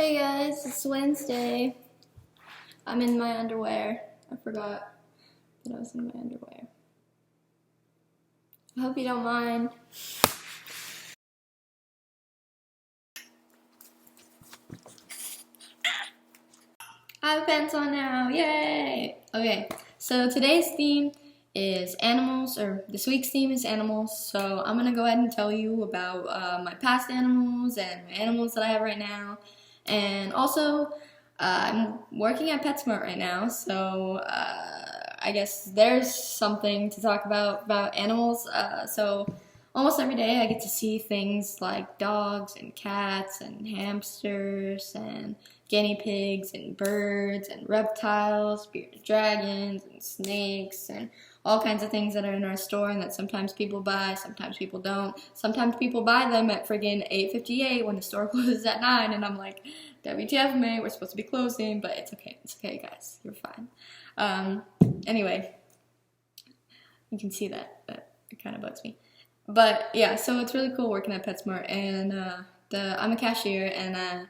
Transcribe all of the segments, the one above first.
Hey guys, it's Wednesday. I'm in my underwear. I forgot that I was in my underwear. I hope you don't mind. I have pants on now, yay! Okay, so today's theme is animals, or this week's theme is animals. So I'm gonna go ahead and tell you about my past animals and my animals that I have right now. And also, I'm working at PetSmart right now, so I guess there's something to talk about animals. So almost every day I get to see things like dogs and cats and hamsters and guinea pigs and birds and reptiles, bearded dragons and snakes and all kinds of things that are in our store and that sometimes people buy, sometimes people don't. Sometimes people buy them at friggin' 8:58 when the store closes at 9 and I'm like, WTF, May, we're supposed to be closing, but it's okay guys, you're fine. Anyway, you can see that, but it kind of bugs me. But yeah, so it's really cool working at PetSmart, and I'm a cashier, and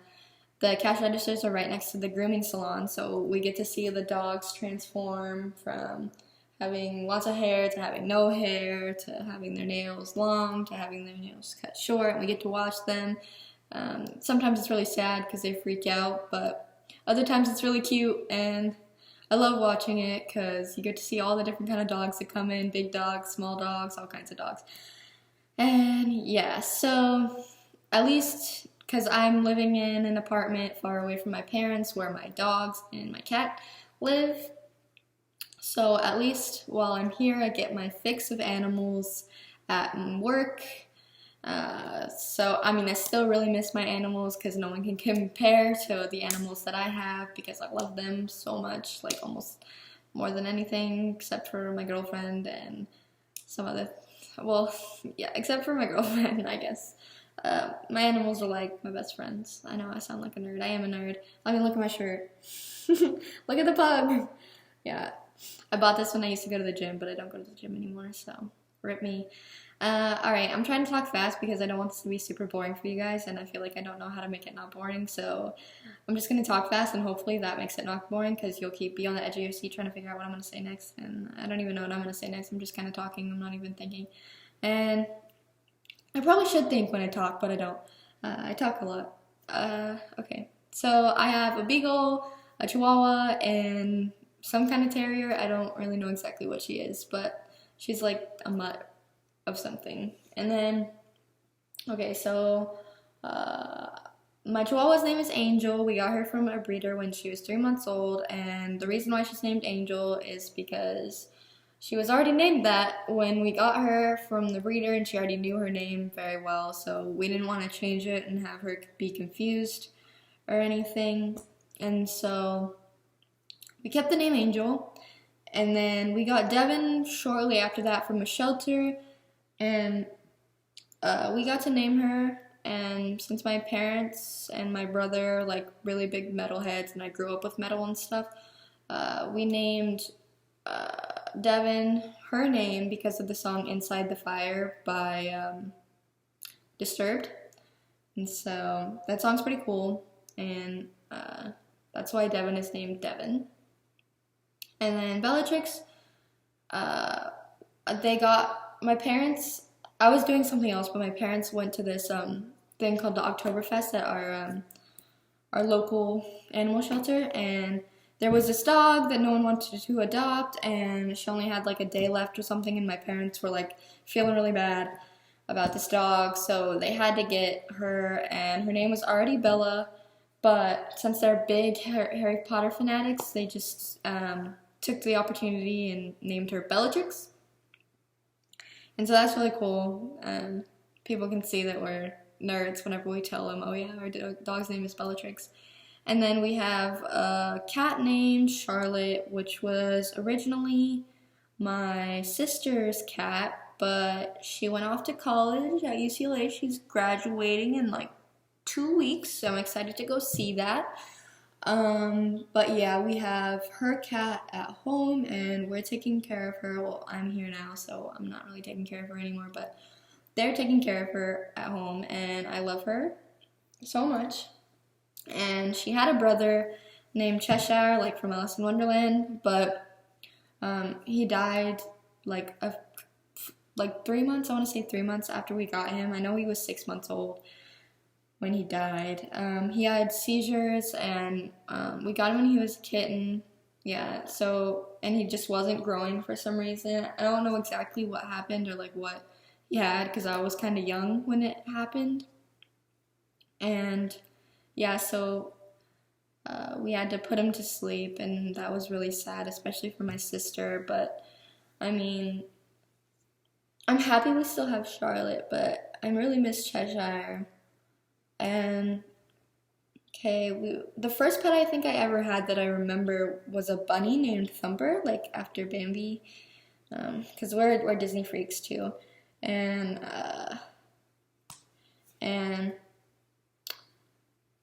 the cash registers are right next to the grooming salon, so we get to see the dogs transform from having lots of hair to having no hair to having their nails long to having their nails cut short, and we get to watch them. Sometimes it's really sad because they freak out, but other times it's really cute, and I love watching it because you get to see all the different kind of dogs that come in, big dogs, small dogs, all kinds of dogs. And yeah, so at least because I'm living in an apartment far away from my parents where my dogs and my cat live. So at least while I'm here, I get my fix of animals at work. So I mean, I still really miss my animals because no one can compare to the animals that I have because I love them so much, like almost more than anything except for my girlfriend and some other, well, yeah, except for my girlfriend, I guess. My animals are like my best friends. I know I sound like a nerd. I am a nerd. I mean, look at my shirt. Look at the pug. Yeah, I bought this when I used to go to the gym, but I don't go to the gym anymore, so rip me. Alright, I'm trying to talk fast because I don't want this to be super boring for you guys, and I feel like I don't know how to make it not boring, so I'm just going to talk fast, and hopefully that makes it not boring, because you'll be on the edge of your seat trying to figure out what I'm going to say next, and I don't even know what I'm going to say next. I'm just kind of talking. I'm not even thinking, and I probably should think when I talk, but I don't. I talk a lot. Okay, so I have a beagle, a chihuahua, and some kind of terrier. I don't really know exactly what she is, but she's like a mutt of something. And then, okay, so my chihuahua's name is Angel. We got her from a breeder when she was 3 months old, and the reason why she's named Angel is because she was already named that when we got her from the breeder, and she already knew her name very well, so we didn't want to change it and have her be confused or anything. And so we kept the name Angel, and then we got Devin shortly after that from a shelter, and we got to name her. And since my parents and my brother are like really big metalheads, and I grew up with metal and stuff, we named Devin her name because of the song Inside the Fire by Disturbed. And so that song's pretty cool, and that's why Devin is named Devin. And then Bellatrix, they got, my parents, I was doing something else, but my parents went to this thing called the Oktoberfest at our local animal shelter, and there was this dog that no one wanted to adopt, and she only had like a day left or something, and my parents were like feeling really bad about this dog, so they had to get her, and her name was already Bella, but since they're big Harry Potter fanatics, they just took the opportunity and named her Bellatrix. And so that's really cool, and people can see that we're nerds whenever we tell them, oh yeah, our dog's name is Bellatrix. And then we have a cat named Charlotte, which was originally my sister's cat, but she went off to college at UCLA. She's graduating in like 2 weeks, so I'm excited to go see that. But yeah, we have her cat at home, and we're taking care of her. Well, I'm here now, so I'm not really taking care of her anymore, but they're taking care of her at home, and I love her so much. And she had a brother named Cheshire, like from Alice in Wonderland, but he died like 3 months, I want to say 3 months after we got him. I know he was 6 months old when he died. He had seizures, and we got him when he was a kitten. Yeah, so, and he just wasn't growing for some reason. I don't know exactly what happened or like what he had, because I was kind of young when it happened. And yeah, so we had to put him to sleep, and that was really sad, especially for my sister. But I mean, I'm happy we still have Charlotte, but I really miss Cheshire. And okay, the first pet I think I ever had that I remember was a bunny named Thumper, like after Bambi, because we're Disney freaks too, and and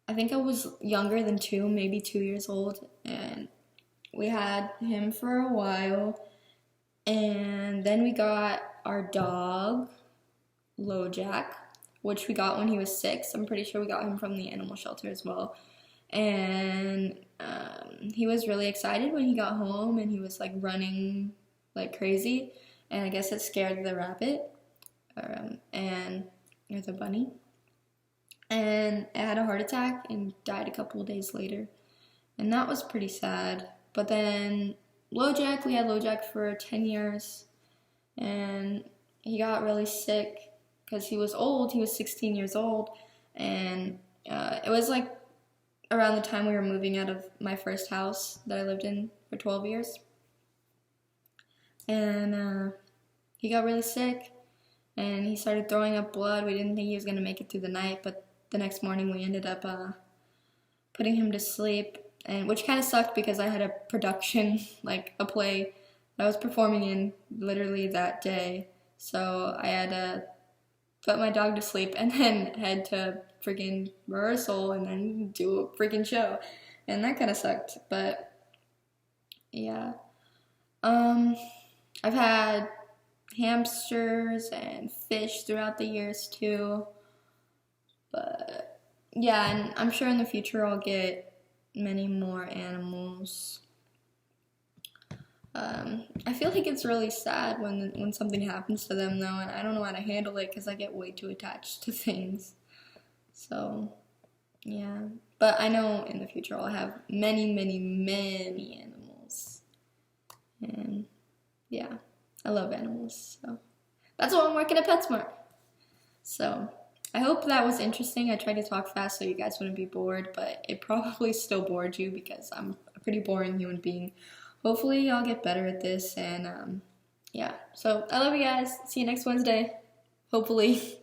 I think I was younger than 2, maybe 2 years old, and we had him for a while, and then we got our dog, LoJack, which we got when he was 6. I'm pretty sure we got him from the animal shelter as well. And he was really excited when he got home, and he was like running like crazy. And I guess it scared the rabbit, or the bunny. And it had a heart attack and died a couple of days later. And that was pretty sad. But then LoJack, we had LoJack for 10 years. And he got really sick because he was old. He was 16 years old. And it was like around the time we were moving out of my first house that I lived in for 12 years. And he got really sick, and he started throwing up blood. We didn't think he was going to make it through the night, but the next morning we ended up putting him to sleep, and which kind of sucked because I had a production, like a play that I was performing in literally that day. So I had to put my dog to sleep and then head to freaking rehearsal and then do a freaking show. And that kind of sucked, but yeah. I've had hamsters and fish throughout the years too. But yeah, and I'm sure in the future I'll get many more animals. I feel like it's really sad when something happens to them though, and I don't know how to handle it because I get way too attached to things. So yeah, but I know in the future I'll have many, many, many animals. And yeah, I love animals, so that's why I'm working at PetSmart. So I hope that was interesting. I tried to talk fast so you guys wouldn't be bored, but it probably still bored you because I'm a pretty boring human being. Hopefully I'll get better at this, and yeah. So I love you guys. See you next Wednesday, hopefully.